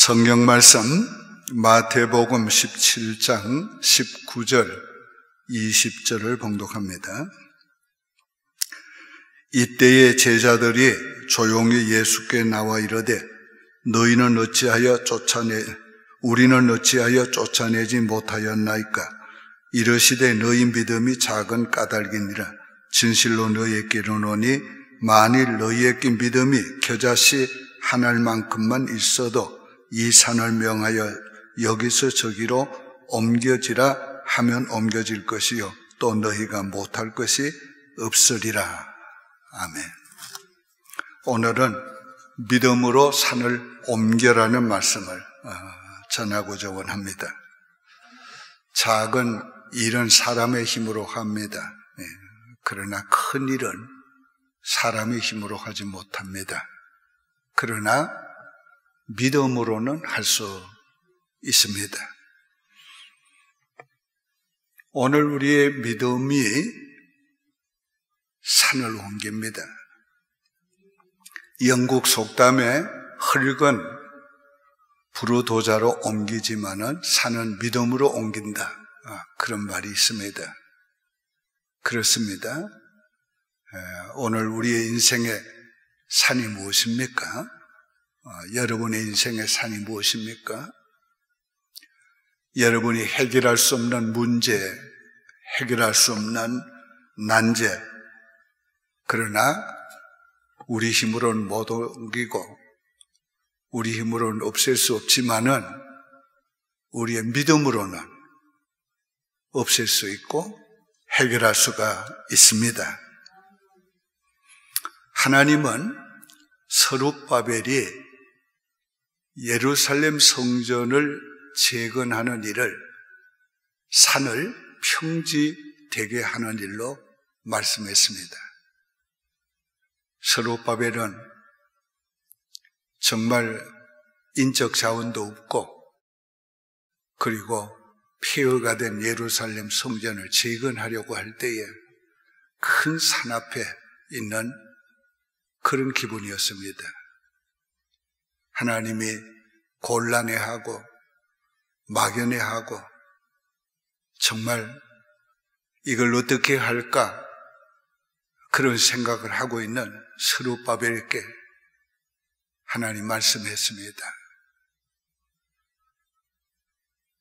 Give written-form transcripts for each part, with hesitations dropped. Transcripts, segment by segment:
성경 말씀 마태복음 17장 19절 20절을 봉독합니다. 이때에 제자들이 조용히 예수께 나와 이르되 우리는 어찌하여 쫓아내지 못하였나이까? 이르시되 너희 믿음이 작은 까닭이니라. 진실로 너희에게 이르노니 만일 너희에게 믿음이 겨자씨 한 알만큼만 있어도 이 산을 명하여 여기서 저기로 옮겨지라 하면 옮겨질 것이요 또 너희가 못할 것이 없으리라. 아멘. 오늘은 믿음으로 산을 옮겨라는 말씀을 전하고자 원합니다. 작은 일은 사람의 힘으로 합니다. 그러나 큰 일은 사람의 힘으로 하지 못합니다. 그러나 믿음으로는 할 수 있습니다. 오늘 우리의 믿음이 산을 옮깁니다. 영국 속담에 흙은 부르도자로 옮기지만은 산은 믿음으로 옮긴다. 그런 말이 있습니다. 그렇습니다. 오늘 우리의 인생의 산이 무엇입니까? 여러분의 인생의 산이 무엇입니까? 여러분이 해결할 수 없는 문제, 해결할 수 없는 난제, 그러나 우리 힘으로는 못 옮기고 우리 힘으로는 없앨 수 없지만은 우리의 믿음으로는 없앨 수 있고 해결할 수가 있습니다. 하나님은 스룹바벨이 예루살렘 성전을 재건하는 일을 산을 평지되게 하는 일로 말씀했습니다. 스룹바벨은 정말 인적 자원도 없고 그리고 폐허가 된 예루살렘 성전을 재건하려고 할 때에 큰 산 앞에 있는 그런 기분이었습니다. 하나님이 곤란해하고 막연해하고 정말 이걸 어떻게 할까 그런 생각을 하고 있는 스룹바벨에게 하나님 말씀했습니다.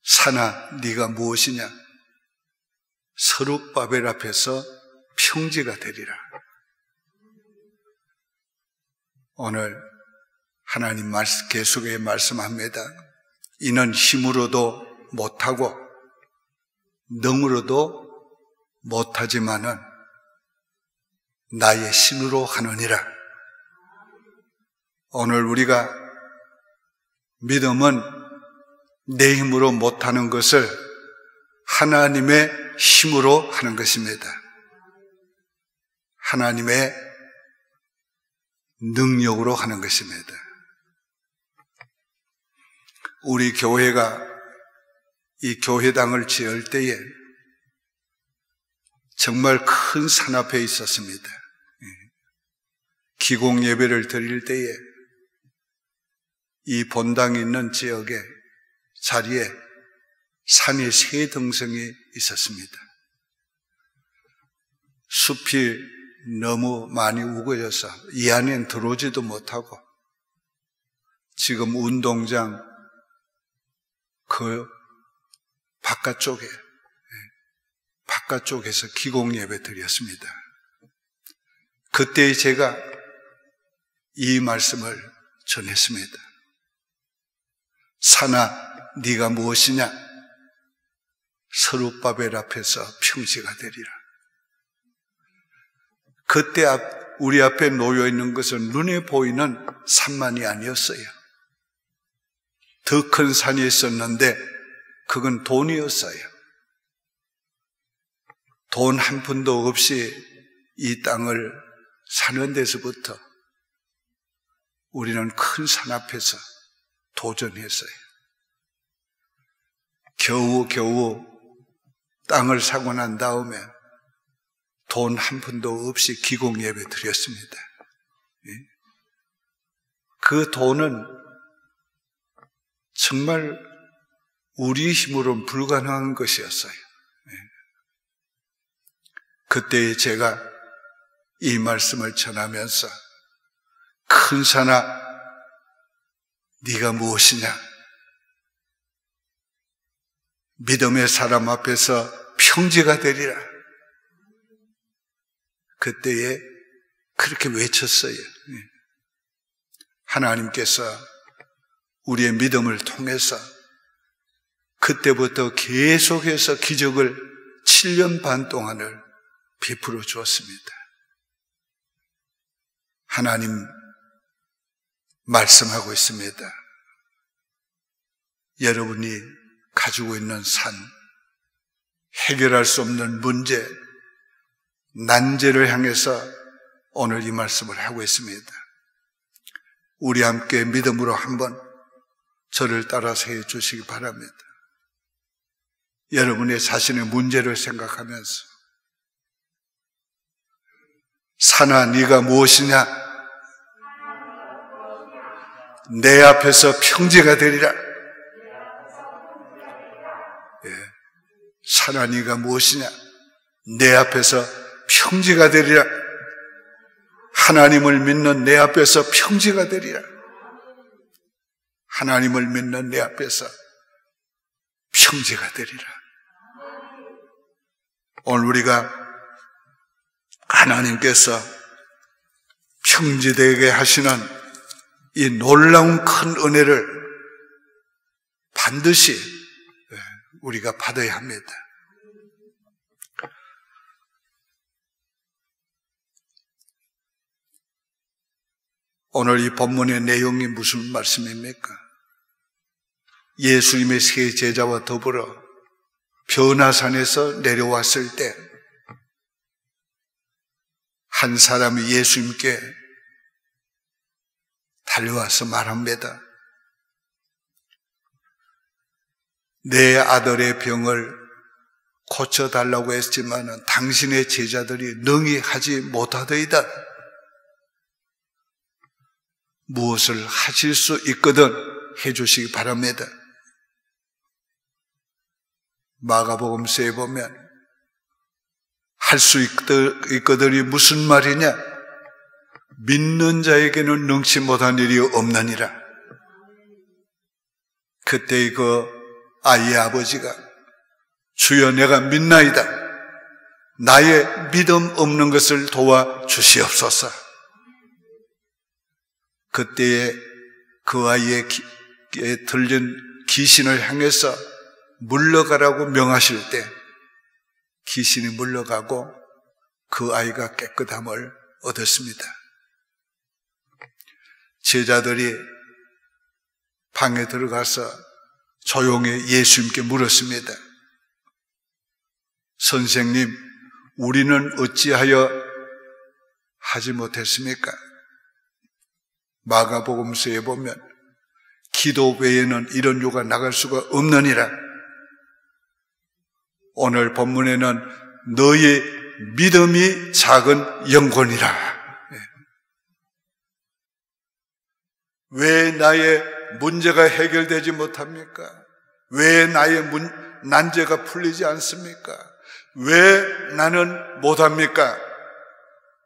산아 네가 무엇이냐? 스룹바벨 앞에서 평지가 되리라. 오늘 하나님 계속해 말씀합니다. 이는 힘으로도 못하고 능으로도 못하지만은 나의 신으로 하느니라. 오늘 우리가 믿음은 내 힘으로 못하는 것을 하나님의 힘으로 하는 것입니다. 하나님의 능력으로 하는 것입니다. 우리 교회가 이 교회당을 지을 때에 정말 큰 산 앞에 있었습니다. 기공 예배를 드릴 때에 이 본당이 있는 지역에 자리에 산이 세 등성이 있었습니다. 숲이 너무 많이 우거져서 이 안엔 들어오지도 못하고 지금 운동장 그 바깥쪽에서 기공 예배 드렸습니다. 그때 제가 이 말씀을 전했습니다. 산아 네가 무엇이냐? 스룹바벨 앞에서 평지가 되리라. 그때 우리 앞에 놓여 있는 것은 눈에 보이는 산만이 아니었어요. 더 큰 산이 있었는데 그건 돈이었어요. 돈 한 푼도 없이 이 땅을 사는 데서부터 우리는 큰 산 앞에서 도전했어요. 겨우 땅을 사고 난 다음에 돈 한 푼도 없이 기공 예배 드렸습니다. 그 돈은 정말 우리 힘으로는 불가능한 것이었어요. 그때 제가 이 말씀을 전하면서 큰 산아 네가 무엇이냐? 믿음의 사람 앞에서 평지가 되리라. 그때에 그렇게 외쳤어요. 하나님께서 우리의 믿음을 통해서 그때부터 계속해서 기적을 7년 반 동안을 베풀어 주었습니다. 하나님 말씀하고 있습니다. 여러분이 가지고 있는 산, 해결할 수 없는 문제, 난제를 향해서 오늘 이 말씀을 하고 있습니다. 우리 함께 믿음으로 한번 저를 따라서 해 주시기 바랍니다. 여러분의 자신의 문제를 생각하면서 산아 네가 무엇이냐? 내 앞에서 평지가 되리라. 산아 네가 무엇이냐? 내 앞에서 평지가 되리라. 하나님을 믿는 내 앞에서 평지가 되리라. 하나님을 믿는 내 앞에서 평지가 되리라. 오늘 우리가 하나님께서 평지되게 하시는 이 놀라운 큰 은혜를 반드시 우리가 받아야 합니다. 오늘 이 본문의 내용이 무슨 말씀입니까? 예수님의 세 제자와 더불어 변화산에서 내려왔을 때 한 사람이 예수님께 달려와서 말합니다. 내 아들의 병을 고쳐달라고 했지만 당신의 제자들이 능히 하지 못하더이다. 무엇을 하실 수 있거든 해주시기 바랍니다. 마가복음서에 보면 할 수 있거든이 무슨 말이냐? 믿는 자에게는 능치 못한 일이 없느니라. 그때 그 아이의 아버지가 주여 내가 믿나이다. 나의 믿음 없는 것을 도와 주시옵소서. 그때에 그 아이에게 들린 귀신을 향해서 물러가라고 명하실 때 귀신이 물러가고 그 아이가 깨끗함을 얻었습니다. 제자들이 방에 들어가서 조용히 예수님께 물었습니다. 선생님, 우리는 어찌하여 하지 못했습니까? 마가복음서에 보면 기도 외에는 이런 유가 나갈 수가 없느니라. 오늘 본문에는 너의 믿음이 작은 영혼이라. 왜 나의 문제가 해결되지 못합니까? 왜 나의 난제가 풀리지 않습니까? 왜 나는 못합니까?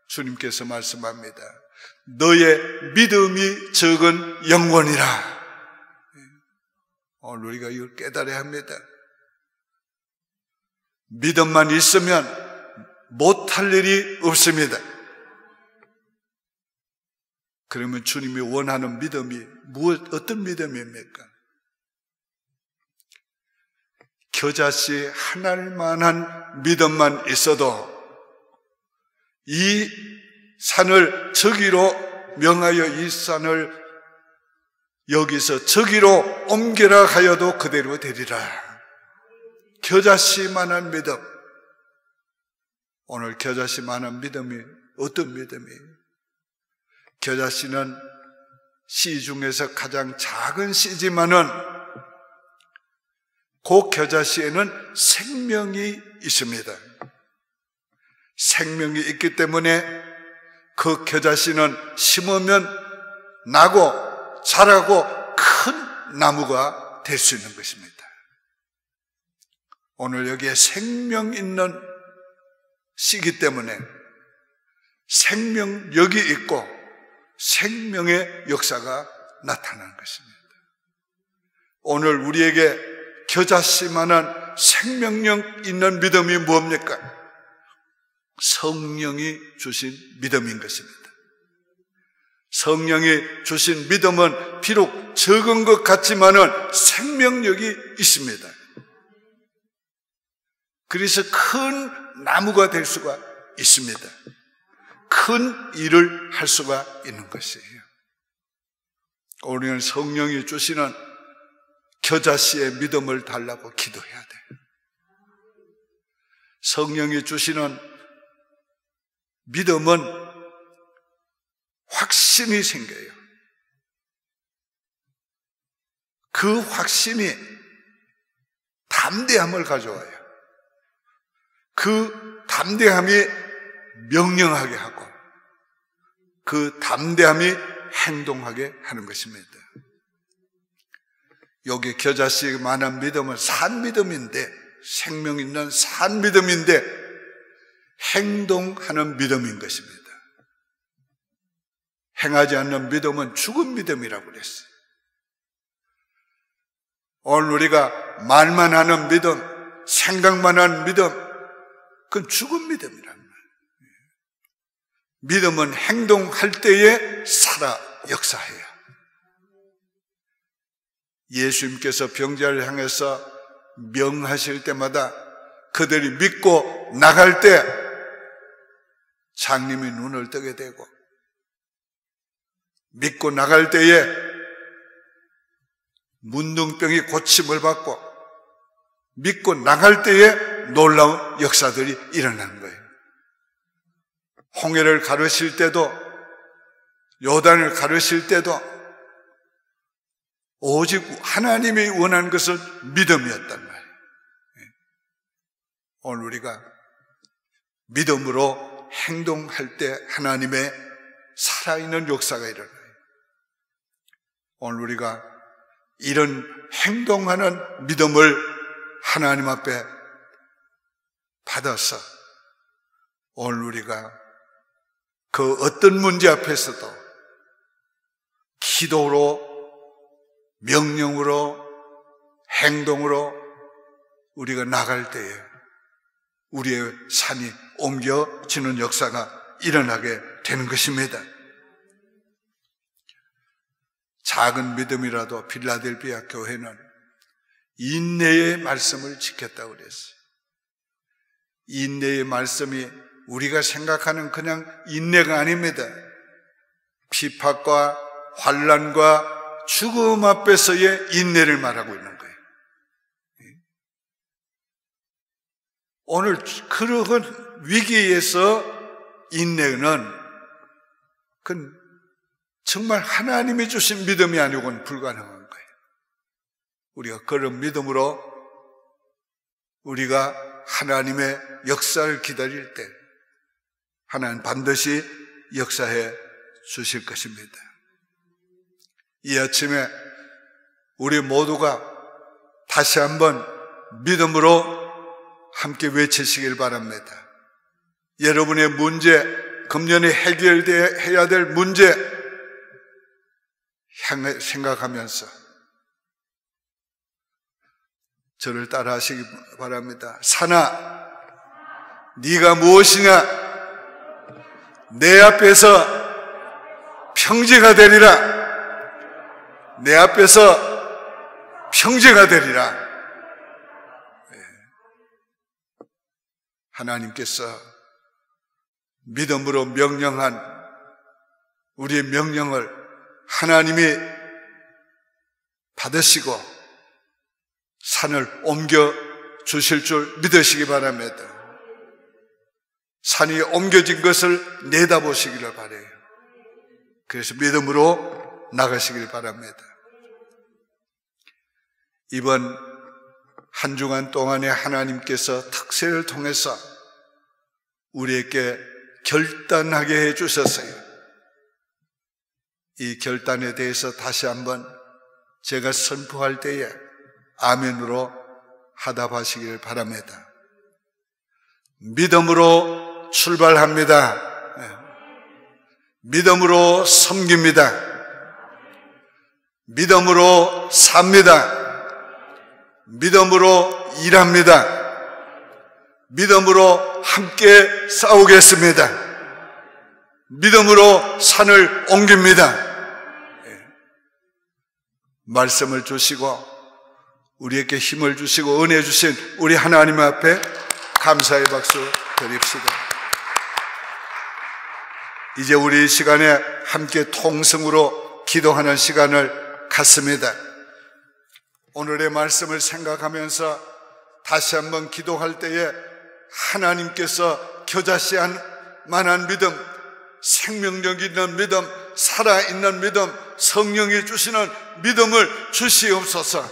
주님께서 말씀합니다. 너의 믿음이 적은 영혼이라. 오늘 우리가 이걸 깨달아야 합니다. 믿음만 있으면 못할 일이 없습니다. 그러면 주님이 원하는 믿음이 어떤 믿음입니까? 겨자씨 하나만한 믿음만 있어도 이 산을 저기로 명하여 이 산을 여기서 저기로 옮겨라 하여도 그대로 되리라. 겨자씨만한 믿음. 오늘 겨자씨만한 믿음이 어떤 믿음이에요? 겨자씨는 씨 중에서 가장 작은 씨지만은 그 겨자씨에는 생명이 있습니다. 생명이 있기 때문에 그 겨자씨는 심으면 나고 자라고 큰 나무가 될 수 있는 것입니다. 오늘 여기에 생명 있는 시기 때문에 생명력이 있고 생명의 역사가 나타나는 것입니다. 오늘 우리에게 겨자씨만한 생명력 있는 믿음이 뭡니까? 성령이 주신 믿음인 것입니다. 성령이 주신 믿음은 비록 적은 것 같지만은 생명력이 있습니다. 그래서 큰 나무가 될 수가 있습니다. 큰 일을 할 수가 있는 것이에요. 우리는 성령이 주시는 겨자씨의 믿음을 달라고 기도해야 돼요. 성령이 주시는 믿음은 확신이 생겨요. 그 확신이 담대함을 가져와요. 그 담대함이 명령하게 하고 그 담대함이 행동하게 하는 것입니다. 여기 겨자씨만한 믿음은 산믿음인데, 생명 있는 산믿음인데 행동하는 믿음인 것입니다. 행하지 않는 믿음은 죽은 믿음이라고 그랬어요. 오늘 우리가 말만 하는 믿음, 생각만 하는 믿음, 그건 죽은 믿음이란 말이에요. 믿음은 행동할 때에 살아 역사해요. 예수님께서 병자를 향해서 명하실 때마다 그들이 믿고 나갈 때 장님이 눈을 뜨게 되고, 믿고 나갈 때에 문둥병이 고침을 받고, 믿고 나갈 때에 놀라운 역사들이 일어나는 거예요. 홍해를 가르실 때도, 요단을 가르실 때도 오직 하나님이 원하는 것은 믿음이었단 말이에요. 오늘 우리가 믿음으로 행동할 때 하나님의 살아있는 역사가 일어나요. 오늘 우리가 이런 행동하는 믿음을 하나님 앞에 받아서 오늘 우리가 그 어떤 문제 앞에서도 기도로, 명령으로, 행동으로 우리가 나갈 때에 우리의 산이 옮겨지는 역사가 일어나게 되는 것입니다. 작은 믿음이라도 필라델피아 교회는 인내의 말씀을 지켰다고 그랬어요. 인내의 말씀이 우리가 생각하는 그냥 인내가 아닙니다. 핍박과 환난과 죽음 앞에서의 인내를 말하고 있는 거예요. 오늘 그러한 위기에서 인내는 그건 정말 하나님이 주신 믿음이 아니고는 불가능한 거예요. 우리가 그런 믿음으로 우리가 하나님의 역사를 기다릴 때 하나님 반드시 역사해 주실 것입니다. 이 아침에 우리 모두가 다시 한번 믿음으로 함께 외치시길 바랍니다. 여러분의 문제, 금년에 해결해야 될 문제 생각하면서 저를 따라 하시기 바랍니다. 산아, 네가 무엇이냐? 내 앞에서 평지가 되리라. 내 앞에서 평지가 되리라. 하나님께서 믿음으로 명령한 우리의 명령을 하나님이 받으시고 산을 옮겨 주실 줄 믿으시기 바랍니다. 산이 옮겨진 것을 내다보시기를 바라요. 그래서 믿음으로 나가시길 바랍니다. 이번 한 주간 동안에 하나님께서 특세를 통해서 우리에게 결단하게 해주셨어요. 이 결단에 대해서 다시 한번 제가 선포할 때에 아멘으로 하답하시길 바랍니다. 믿음으로 출발합니다. 믿음으로 섬깁니다. 믿음으로 삽니다. 믿음으로 일합니다. 믿음으로 함께 싸우겠습니다. 믿음으로 산을 옮깁니다. 말씀을 주시고 우리에게 힘을 주시고 은혜 주신 우리 하나님 앞에 감사의 박수 드립시다. 이제 우리 시간에 함께 통성으로 기도하는 시간을 갖습니다. 오늘의 말씀을 생각하면서 다시 한번 기도할 때에 하나님께서 겨자씨한 만한 믿음, 생명력 있는 믿음, 살아있는 믿음, 성령이 주시는 믿음을 주시옵소서.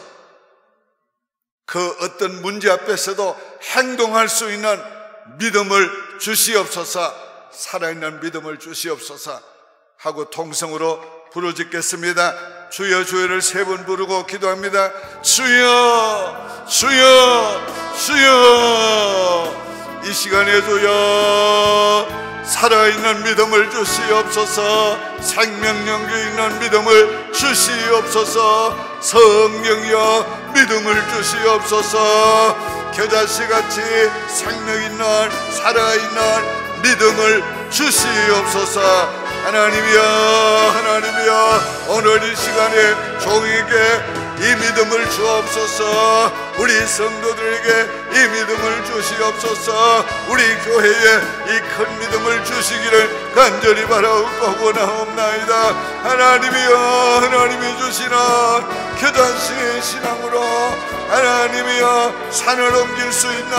그 어떤 문제 앞에서도 행동할 수 있는 믿음을 주시옵소서. 살아있는 믿음을 주시옵소서 하고 통성으로 부르짖겠습니다. 주여 주여를 3번 부르고 기도합니다. 주여 주여 주여. 이 시간에 주여 살아있는 믿음을 주시옵소서. 생명력이 있는 믿음을 주시옵소서. 성령이여 믿음을 주시옵소서. 겨자씨같이 생명 있는 살아있는 믿음을 주시옵소서. 하나님이여 하나님이여, 오늘 이 시간에 종에게 이 믿음을 주옵소서. 우리 성도들에게 이 믿음을 주시옵소서. 우리 교회에 이 큰 믿음을 주시기를 간절히 바라옵고 원하옵나이다. 하나님이여 하나님이 주시는 겨자씨의 신앙으로 하나님이여 산을 옮길 수 있는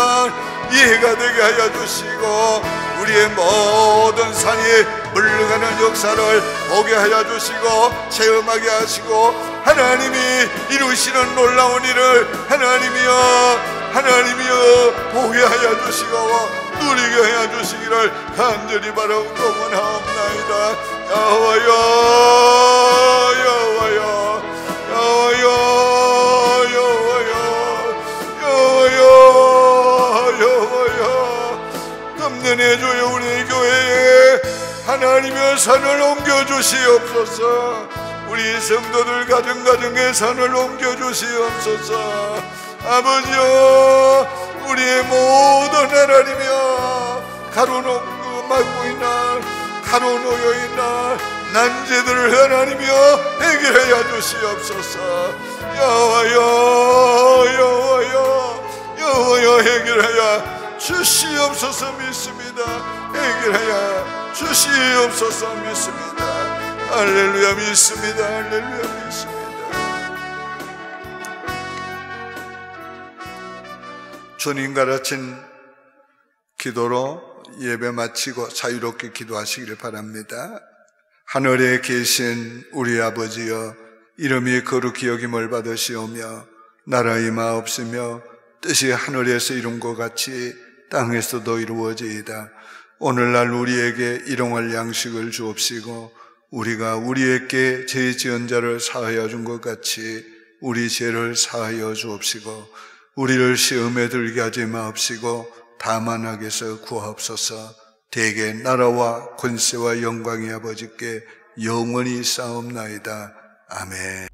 이해가 되게 하여 주시고, 우리의 모든 산이 물러가는 역사를 보게 하여 주시고 체험하게 하시고, 하나님이 이루시는 놀라운 일을 하나님이여 보게 하여 주시고 누리게 하여 주시기를 간절히 바라옵고 원하옵나이다. 여호와여 여호와여 여호와여 여호와여 여호와여, 금년에 주여 우리 교회에 하나님의 산을 옮겨 주시옵소서. 우리 성도들 가정에 산을 옮겨 주시옵소서. 아버지여, 우리의 모든 하나님이여 가로놓고 막고 있는 가로놓여 있는 난제들을 하나님이여 해결하여 주시옵소서. 여호와여 여호와여 여호와여 해결하여 주시옵소서 믿습니다. 해결하여 주시옵소서 믿습니다. 할렐루야 믿습니다. 할렐루야 믿습니다. 주님 가르친 기도로 예배 마치고 자유롭게 기도하시기를 바랍니다. 하늘에 계신 우리 아버지여, 이름이 거룩히 여김을 받으시오며 나라 임하옵시며 뜻이 하늘에서 이룬 것 같이 땅에서도 이루어지이다. 오늘날 우리에게 일용할 양식을 주옵시고, 우리가 우리에게 죄 지은 자를 사하여 준 것 같이 우리 죄를 사하여 주옵시고, 우리를 시험에 들게 하지 마옵시고 다만 악에서 구하옵소서. 대개 나라와 권세와 영광이 아버지께 영원히 싸움나이다. 아멘.